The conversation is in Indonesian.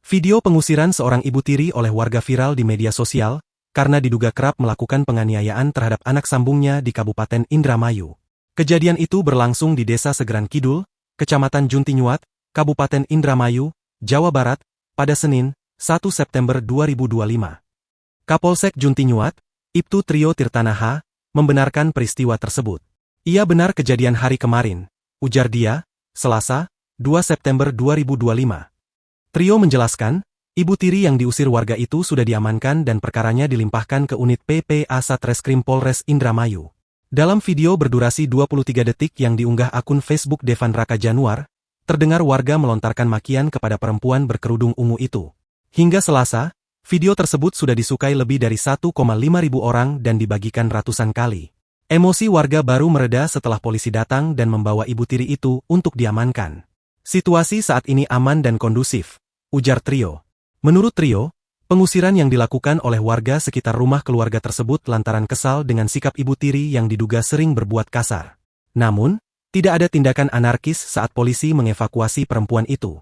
Video pengusiran seorang ibu tiri oleh warga viral di media sosial, karena diduga kerap melakukan penganiayaan terhadap anak sambungnya di Kabupaten Indramayu. Kejadian itu berlangsung di Desa Segeran Kidul, Kecamatan Juntinyuat, Kabupaten Indramayu, Jawa Barat, pada Senin, 1 September 2025. Kapolsek Juntinyuat, Ibtu Trio Tirtanaha, membenarkan peristiwa tersebut. Ia benar kejadian hari kemarin, ujar dia, Selasa, 2 September 2025. Trio menjelaskan, ibu tiri yang diusir warga itu sudah diamankan dan perkaranya dilimpahkan ke unit PPA Satreskrim Polres Indramayu. Dalam video berdurasi 23 detik yang diunggah akun Facebook Devan Raka Januar, terdengar warga melontarkan makian kepada perempuan berkerudung ungu itu. Hingga Selasa, video tersebut sudah disukai lebih dari 1,5 ribu orang dan dibagikan ratusan kali. Emosi warga baru mereda setelah polisi datang dan membawa ibu tiri itu untuk diamankan. Situasi saat ini aman dan kondusif, ujar Trio. Menurut Trio, pengusiran yang dilakukan oleh warga sekitar rumah keluarga tersebut lantaran kesal dengan sikap ibu tiri yang diduga sering berbuat kasar. Namun, tidak ada tindakan anarkis saat polisi mengevakuasi perempuan itu.